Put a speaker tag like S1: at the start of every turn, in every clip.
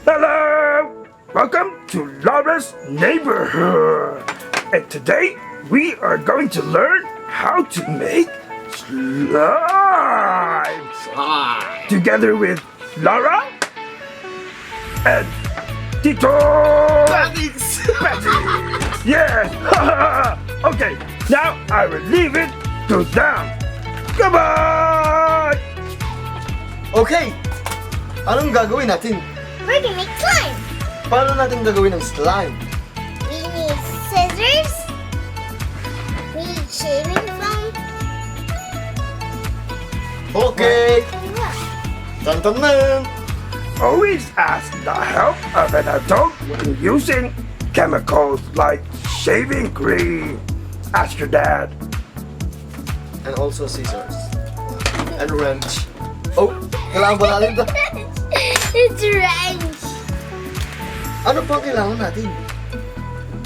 S1: Hello! Welcome to Lara's neighborhood. And today we are going to learn how to make slime. Together with Lara and Tito.
S2: Thanks.
S1: Yes! Okay, now I will leave it to them. Goodbye!
S2: Okay, anong gagawin natin?
S3: We're gonna make slime.
S2: Paano natin gagawin ng slime?
S3: We need scissors. We need shaving foam.
S2: Okay,
S3: And look.
S2: tantanan!
S1: Always ask the help of an adult when using chemicals like shaving cream. Ask your dad.
S2: And also scissors. And wrench. Oh, kailangan ba natin ito?
S3: It's wrench.
S2: Ano pa kailangan natin?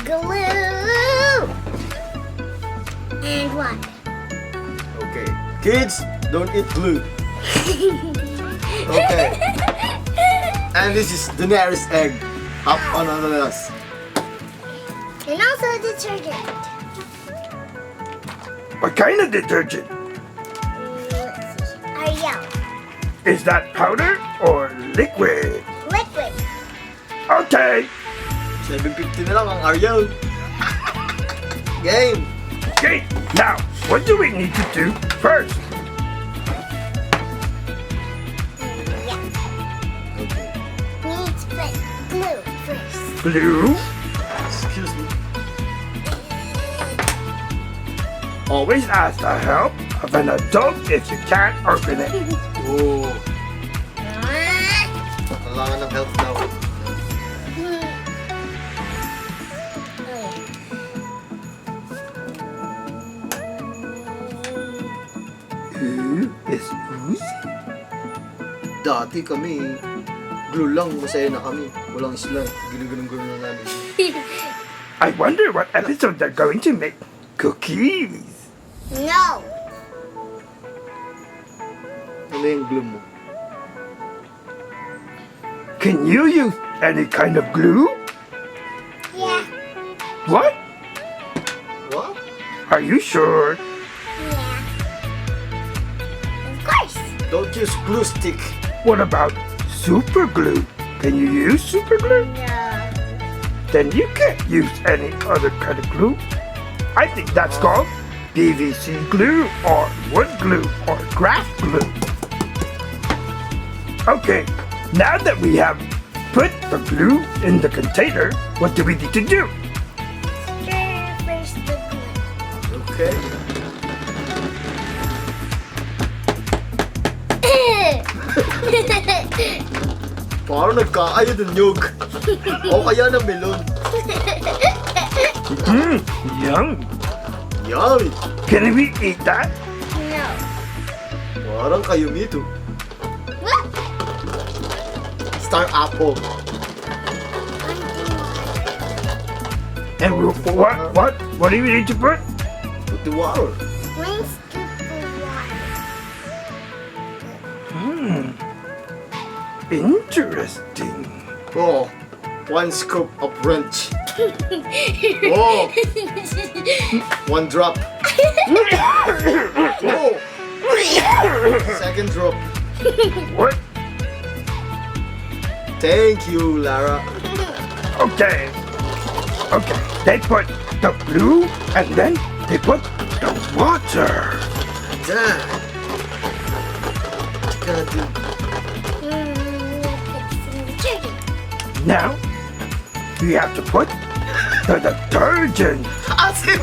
S3: Glue. And water.
S2: Okay, kids, don't eat glue. Okay, and this is the nearest egg. Up on ananas.
S3: And also detergent.
S1: What kind of detergent?
S3: Let's see. Ariel.
S1: Is that powder or liquid?
S3: Liquid.
S1: Okay.
S2: 750 na lang ang Ariel. Game.
S1: Okay, now what do we need to do first?
S3: Yeah.
S2: Okay.
S3: We need to put glue first.
S1: Glue.
S2: Excuse me.
S1: Always ask the help of an adult if you can't open it.
S2: Oh, kailangan ng help now.
S1: Glue is oozy.
S2: Dati kami, glue lang, masaya na kami. Walang slime. Ginaganon-ganon na namin.
S1: I wonder what episode they're going to make. Cookies.
S3: No.
S2: Ano yung glue mo?
S1: Can you use any kind of glue?
S3: Yeah.
S1: What?
S2: What?
S1: Are you sure?
S3: Yeah. Of course.
S2: Don't use glue stick.
S1: What about super glue? Can you use super glue?
S3: No.
S1: Then you can't use any other kind of glue. I think that's called PVC glue or wood glue or craft glue. Okay, now that we have put the glue in the container, what do we need to do?
S3: Stir first the glue.
S2: Okay. Parang nagkaayo ng nyug. O kaya ng melon.
S1: Yum.
S2: Yummy.
S1: Can we eat that?
S3: No.
S2: Parang kayo mito.
S3: What?
S2: Star apple.
S1: And what do we need to put?
S2: Put the water.
S3: 1 scoop of water.
S1: Interesting.
S2: Oh, 1 scoop of wrench. Oh, 1 drop. Oh, 2nd drop.
S1: What?
S2: Thank you, Lara.
S1: Okay. Okay. They put the glue and then they put the water.
S2: Dad. Gotta do.
S3: Put some detergent.
S1: Now we have to put the detergent.
S2: Asim!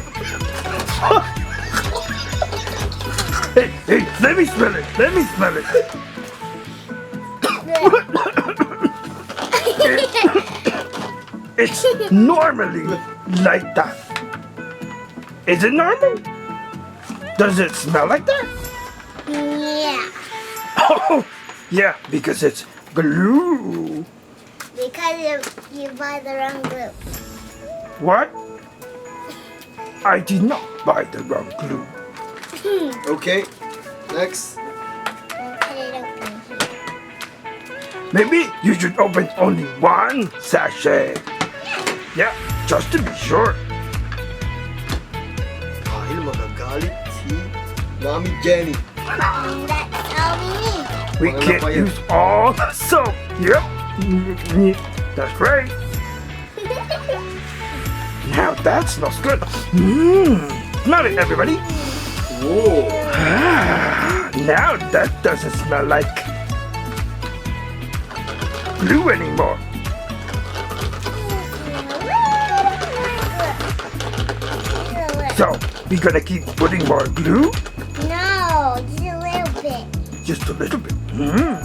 S1: Hey, let me smell it. Let me smell it. It's normally like that. Is it normal? Does it smell like that?
S3: Yeah.
S1: Oh, yeah, because it's glue.
S3: Because you buy the wrong glue.
S1: What? I did not buy the wrong glue.
S2: Okay, next.
S3: Cut it open here.
S1: maybe you should open only one sachet. Yeah, just to be sure.
S2: Dahil magagalit si Mami Jenny.
S3: That's all we need.
S1: We
S2: Wala
S1: can't
S2: pa yan.
S1: use all the soap. Yep. That's right. Now that smells good. Smell it, everybody.
S2: Whoa!
S1: Now that doesn't smell like glue anymore. So, we're gonna keep putting more glue?
S3: No, just a little bit.
S1: Just a little bit.
S3: Now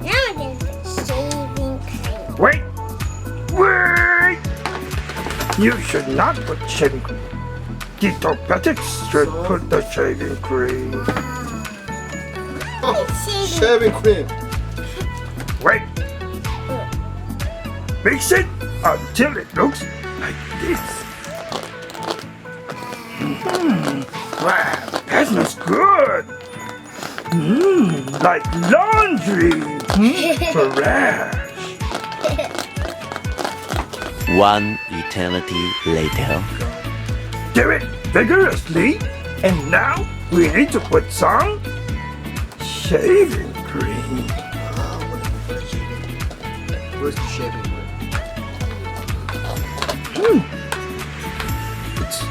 S3: we're gonna put shaving cream.
S1: Wait! Wait! You should not put shaving cream. The diabetics should put the shaving cream.
S2: Oh,
S3: Shaving
S2: shaving cream.
S1: Wait! Mix it until it looks like this. Wow, that smells good. Like laundry. Fresh.
S4: One eternity later.
S1: Do it vigorously. And now we need to put some shaving cream.
S2: Wala pa pala shaving cream. Where's the shaving cream?
S1: It's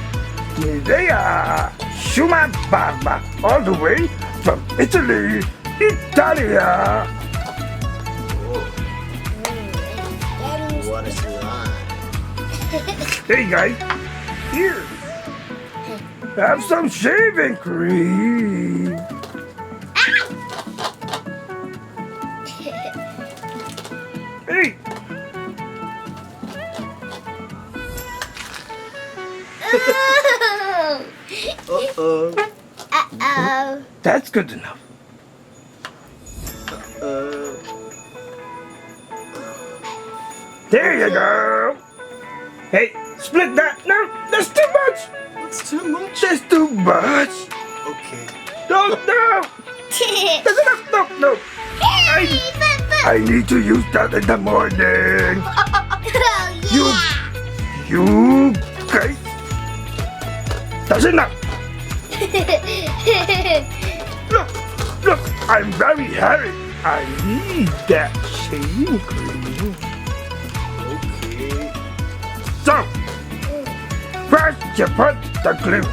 S1: Nivea Shuma Barba, all the way from Italy, Italia.
S2: Oh, what is line?
S1: Hey guys, here. Have some shaving cream. Hey,
S2: Uh-oh.
S3: Uh-oh.
S1: that's good enough. There you go. Hey, split that. No, that's too much.
S2: That's too much.
S1: That's too much.
S2: Okay.
S1: No, no. That's enough. No, no. I need to use that in the morning.
S3: Oh,
S1: You guys. That's enough.
S3: yeah.
S1: Look, I'm very hairy. I need that shaving cream.
S2: Okay.
S1: So, first you put the glue.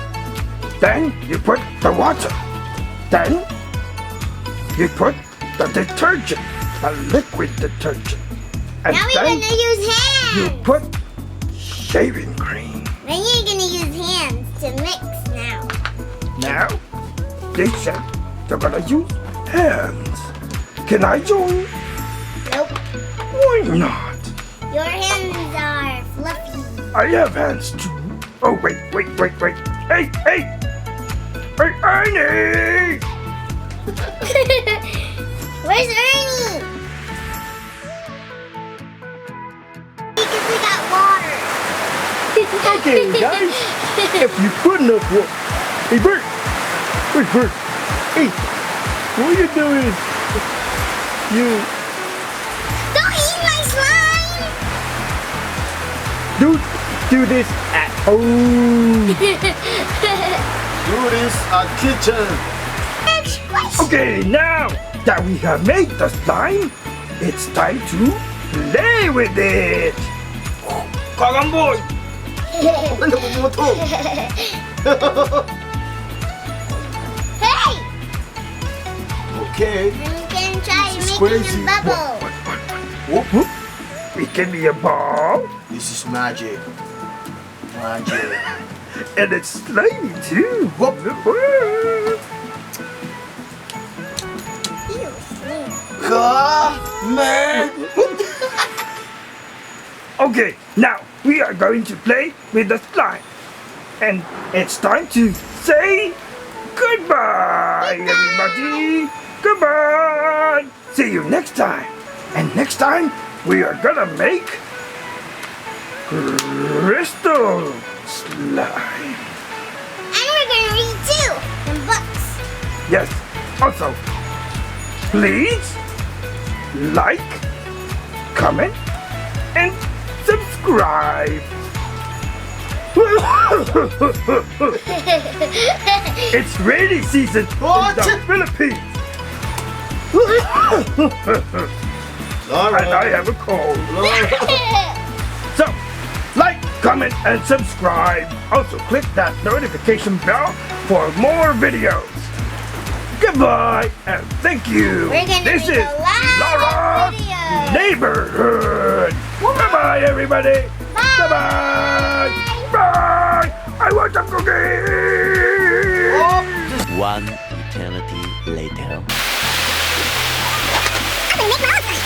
S1: Then you put the water. Then you put the detergent, the liquid detergent. And
S3: Now we're
S1: then
S3: gonna use
S1: you
S3: hands.
S1: put shaving cream.
S3: Then you're gonna use hands to mix now.
S1: Now, they said they're gonna use hands. Can I join?
S3: Nope.
S1: Why not?
S3: Your hands are fluffy.
S1: I have hands too. Oh, wait. Hey! Hey, Ernie!
S3: Where's Ernie? Because we got water.
S1: Okay, guys. If you put enough water. Hey, Bert! Wait, Bert. Hey, what are you doing? You
S3: Don't eat my slime.
S1: do this at home.
S2: Do this at kitchen.
S1: Okay, now that we have made the slime, it's time to play with it. Kagamboy!
S2: Ano pumuto?
S3: Hey!
S2: Okay.
S3: I'm gonna try
S2: This is
S3: making
S2: crazy.
S3: a bubble.
S2: Whoop.
S1: Whoop. It can be a ball,
S2: This is magic. Magic.
S1: and it's slimy too.
S2: Whoop.
S3: Ew, slime.
S2: Come, man.
S1: Okay, now we are going to play with the slime. And it's time to say goodbye, everybody. Goodbye. See you next time. And next time, we are gonna make crystal slime.
S3: And we're gonna read too. Some books.
S1: Yes, also, please like, comment, and subscribe. It's rainy season
S2: What?
S1: in the Philippines.
S2: Lara.
S1: And I have a cold.
S2: Lara.
S1: So, like, comment, and subscribe. Also, click that notification bell for more videos. Goodbye, and thank you.
S3: We're gonna
S1: This
S3: make
S1: is
S3: a lot
S1: Lara
S3: of videos.
S1: Neighborhood. Bye-bye, everybody.
S3: Bye.
S1: Bye-bye. Bye. I want some cookies.
S4: One eternity later.
S3: I'm gonna make my own slime.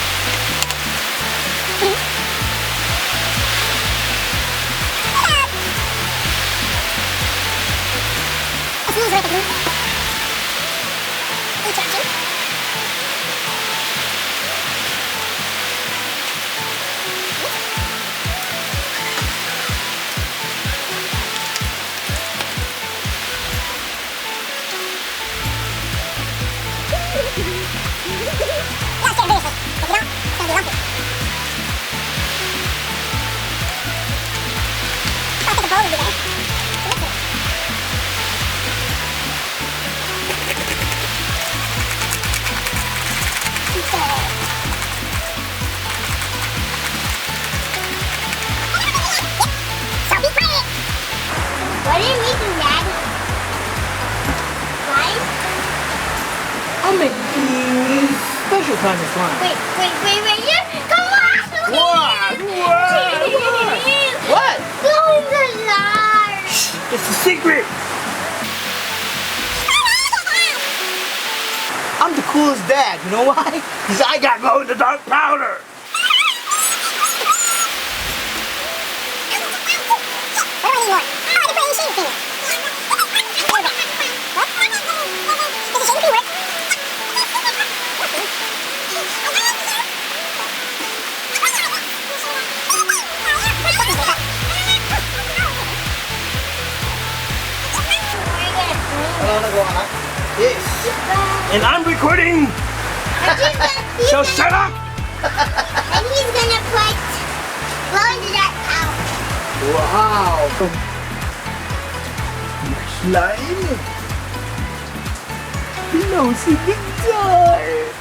S3: It's me, right? Interesting. What are you making, Daddy? Slime?
S5: I'm making special kind of slime.
S3: Wait. Yeah. Come on!
S5: What?
S3: Go in the jar.
S1: It's a secret.
S5: I'm the coolest dad. You know why?
S1: Because I got glow-in-the-dark powder.
S5: Ano nagawa ka na? Yes.
S1: And I'm recording. So shut up.
S3: And he's gonna put glow in the dark powder.
S5: Wow.
S1: Slime. Glow in the dark.